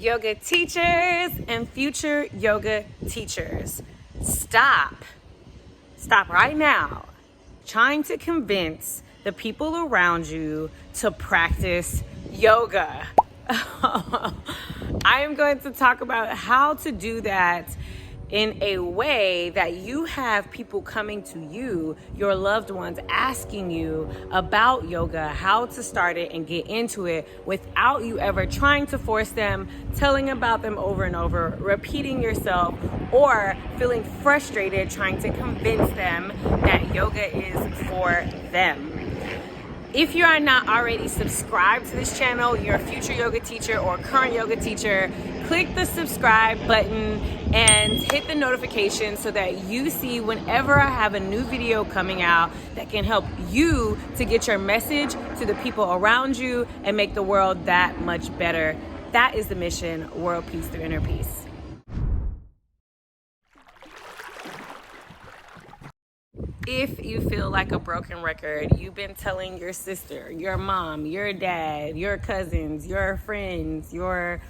yoga teachers and future yoga teachers, stop right now trying to convince the people around you to practice yoga. I am going to talk about how to do that in a way that you have people coming to you, your loved ones, asking you about yoga, how to start it and get into it without you ever trying to force them, telling about them over and over, repeating yourself, or feeling frustrated trying to convince them that yoga is for them. If you are not already subscribed to this channel, you're a future yoga teacher or current yoga teacher, click the subscribe button and hit the notification so that you see whenever I have a new video coming out that can help you to get your message to the people around you and make the world that much better. That is the mission, world peace through inner peace. If you feel like a broken record, you've been telling your sister, your mom, your dad, your cousins, your friends, your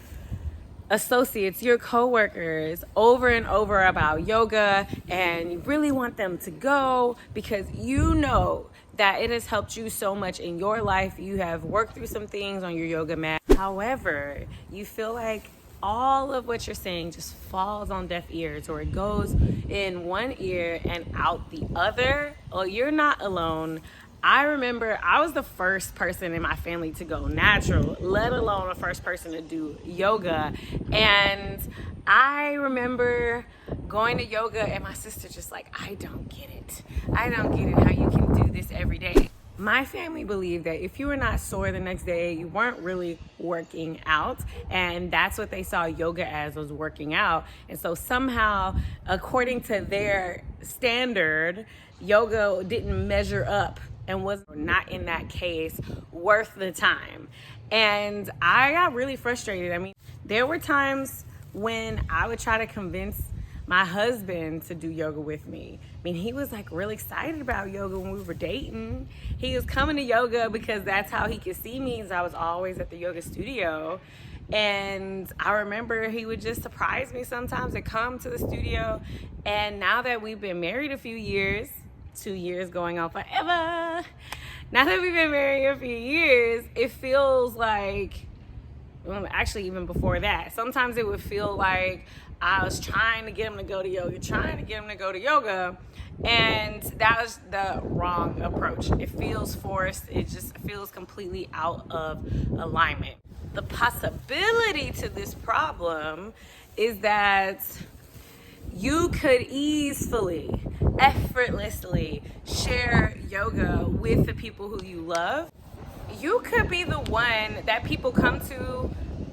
associates, your coworkers over and over about yoga, and you really want them to go because you know that it has helped you so much in your life. You have worked through some things on your yoga mat. However, you feel like all of what you're saying just falls on deaf ears, or it goes in one ear and out the other. Well, you're not alone. I remember I was the first person in my family to go natural, let alone the first person to do yoga. And I remember going to yoga and my sister just like, I don't get it. I don't get it how you can do this every day. My family believed that if you were not sore the next day, you weren't really working out. And that's what they saw yoga as, was working out. And so somehow, according to their standard, yoga didn't measure up and was not, in that case, worth the time. And I got really frustrated. I mean, there were times when I would try to convince my husband to do yoga with me. I mean, he was like really excited about yoga when we were dating. He was coming to yoga because that's how he could see me, as I was always at the yoga studio. And I remember he would just surprise me sometimes and come to the studio. And now that we've been married a few years, 2 years going on forever, now that we've been married a few years, it feels like, well, actually even before that, sometimes it would feel like I was trying to get him to go to yoga, and that was the wrong approach. It feels forced. It just feels completely out of alignment. The possibility to this problem is that you could easily, effortlessly share yoga with the people who you love. You could be the one that people come to.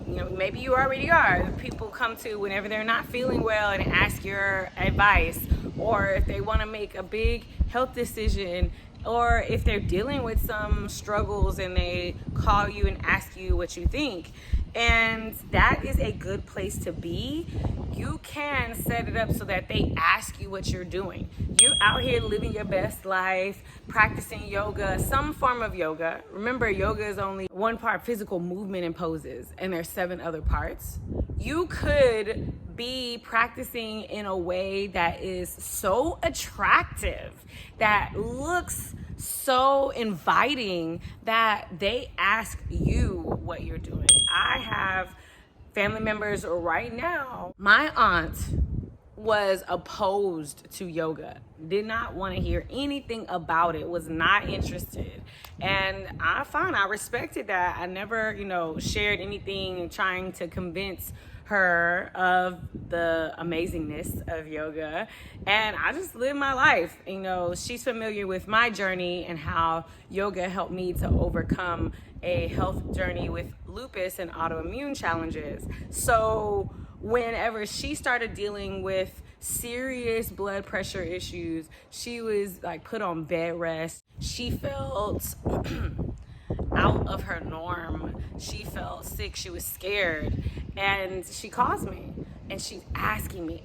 You know, maybe you already are. People come to whenever they're not feeling well and ask your advice, or if they want to make a big health decision, or if they're dealing with some struggles and they call you and ask you what you think. And that is a good place to be. You can set it up so that they ask you what you're doing. You're out here living your best life, practicing yoga, some form of yoga. Remember, yoga is only one part, physical movement and poses, and there's 7 other parts. You could be practicing in a way that is so attractive, that looks so inviting, that they ask you what you're doing. I have family members right now. My aunt was opposed to yoga, did not want to hear anything about it, was not interested. And I respected that. I never, shared anything trying to convince her of the amazingness of yoga, and I just live my life. She's familiar with my journey and how yoga helped me to overcome a health journey with lupus and autoimmune challenges. So whenever she started dealing with serious blood pressure issues, she was like put on bed rest. She felt out of her norm. She felt sick. She was scared. And she calls me and she's asking me,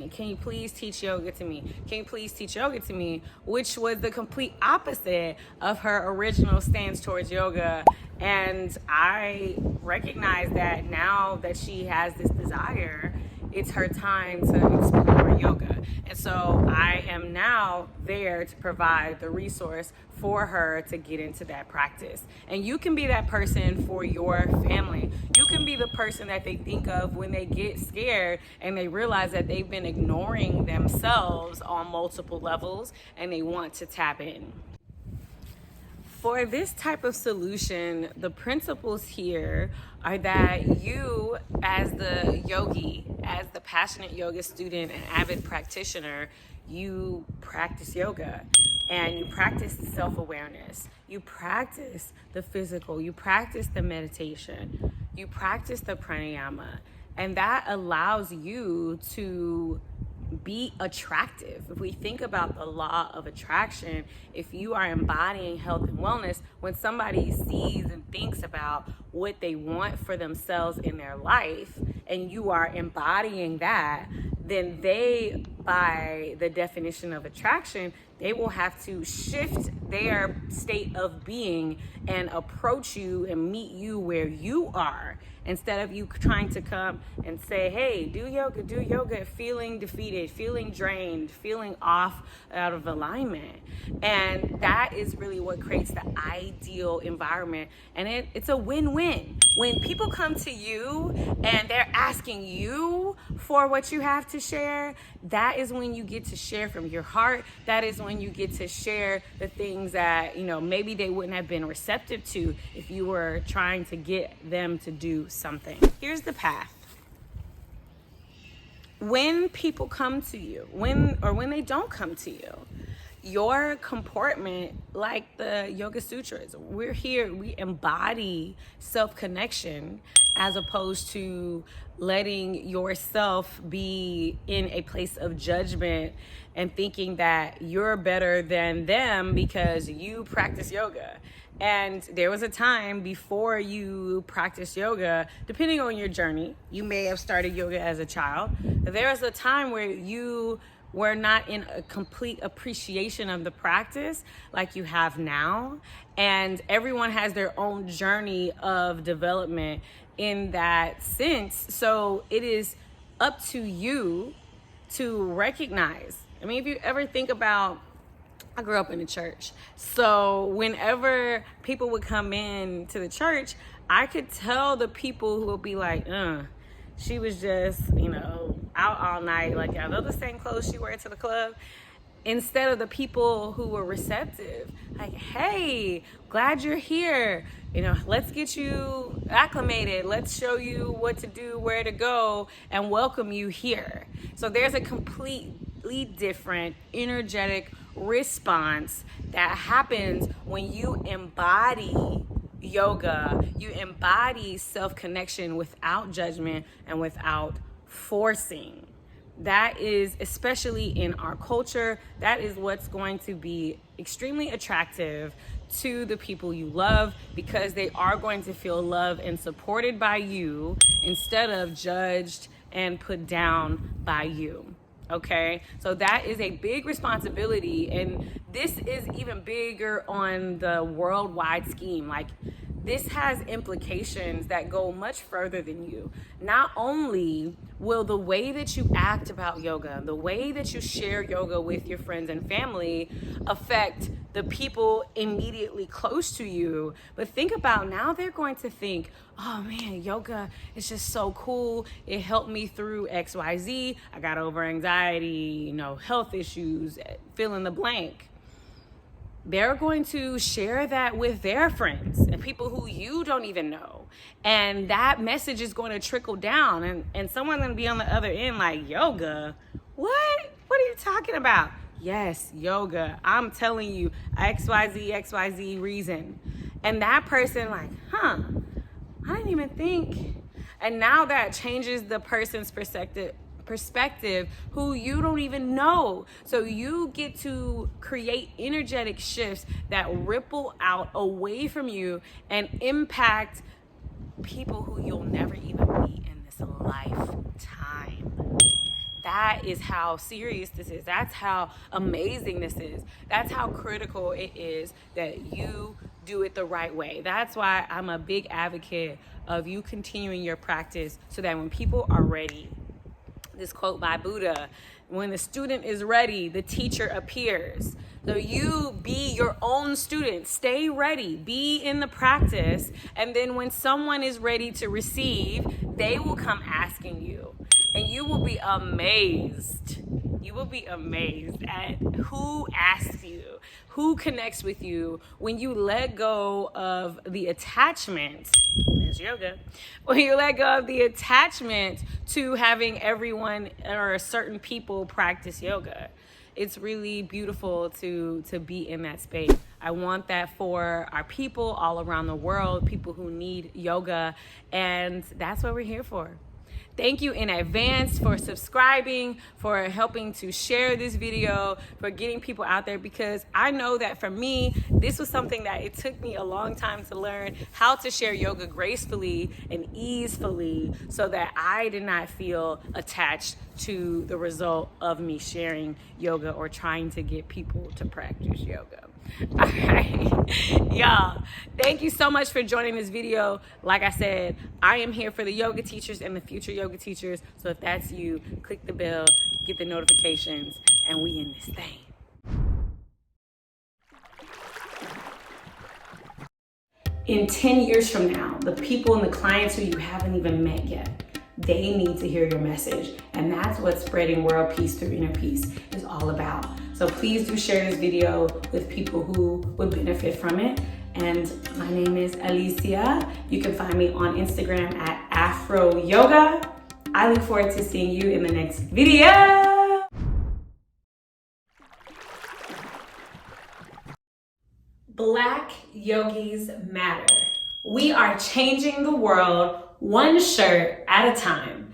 can you please teach yoga to me? Can you please teach yoga to me? Which was the complete opposite of her original stance towards yoga. And I recognize that now that she has this desire, it's her time to explore yoga. And so I am now there to provide the resource for her to get into that practice. And you can be that person for your family. You can be the person that they think of when they get scared and they realize that they've been ignoring themselves on multiple levels and they want to tap in. For this type of solution, the principles here are that you, as the yogi, as the passionate yoga student and avid practitioner, you practice yoga and you practice self-awareness. You practice the physical, you practice the meditation, you practice the pranayama, and that allows you to be attractive. If we think about the law of attraction, if you are embodying health and wellness, when somebody sees and thinks about what they want for themselves in their life, and you are embodying that, then they, by the definition of attraction, they will have to shift their state of being and approach you and meet you where you are, instead of you trying to come and say, hey, do yoga, feeling defeated, feeling drained, feeling off, out of alignment. And that is really what creates the ideal environment. And it's a win-win. When people come to you and they're asking you for what you have to share, that is when you get to share from your heart. That is when you get to share the things that, maybe they wouldn't have been receptive to if you were trying to get them to do something. Here's the path. When people come to you, when they don't come to you, your comportment, like the Yoga Sutras, we're here, we embody self-connection as opposed to letting yourself be in a place of judgment and thinking that you're better than them because you practice yoga. And there was a time before you practiced yoga, depending on your journey, you may have started yoga as a child. There was a time where you were not in a complete appreciation of the practice like you have now. And everyone has their own journey of development in that sense. So it is up to you to recognize. I mean, if you ever think about, I grew up in the church. So whenever people would come in to the church, I could tell the people who would be like, she was just, out all night. Like, are those the same clothes she wore to the club? Instead of the people who were receptive, like, hey, glad you're here. Let's get you acclimated. Let's show you what to do, where to go, and welcome you here. So there's a completely different energetic response that happens when you embody yoga, you embody self-connection without judgment and without forcing. That is, especially in our culture, that is what's going to be extremely attractive to the people you love, because they are going to feel loved and supported by you instead of judged and put down by you. Okay, so that is a big responsibility, and this is even bigger on the worldwide scheme. Like, this has implications that go much further than you. Not only will the way that you act about yoga, the way that you share yoga with your friends and family affect the people immediately close to you, but think about now they're going to think, oh man, yoga is just so cool. It helped me through XYZ. I got over anxiety, health issues, fill in the blank. They're going to share that with their friends and people who you don't even know. And that message is going to trickle down, and someone's going to be on the other end like, yoga? What? What are you talking about? Yes, yoga. I'm telling you, XYZ reason. And that person like, I didn't even think. And now that changes the person's perspective who you don't even know. So you get to create energetic shifts that ripple out away from you and impact people who you'll never even meet in this lifetime. That is how serious this is. That's how amazing this is. That's how critical it is that you do it the right way. That's why I'm a big advocate of you continuing your practice so that when people are ready, this quote by Buddha, when the student is ready, the teacher appears. So you be your own student. Stay ready. Be in the practice. And then when someone is ready to receive, they will come asking you. And you will be amazed. You will be amazed at who asks you, who connects with you when you let go of the attachment. There's yoga. When you let go of the attachment to having everyone or certain people practice yoga. It's really beautiful to be in that space. I want that for our people all around the world, people who need yoga, and that's what we're here for. Thank you in advance for subscribing, for helping to share this video, for getting people out there, because I know that for me, this was something that it took me a long time to learn how to share yoga gracefully and easefully so that I did not feel attached to the result of me sharing yoga or trying to get people to practice yoga. All right, y'all, thank you so much for joining this video. Like I said, I am here for the yoga teachers and the future yoga teachers. So if that's you, click the bell, get the notifications, and we in this thing. In 10 years from now, the people and the clients who you haven't even met yet, they need to hear your message. And that's what spreading world peace through inner peace is all about. So please do share this video with people who would benefit from it. And my name is Alicia. You can find me on Instagram at Afro Yoga. I look forward to seeing you in the next video. Black yogis matter. We are changing the world one shirt at a time.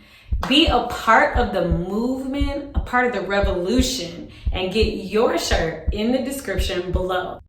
Be a part of the movement, a part of the revolution, and get your shirt in the description below.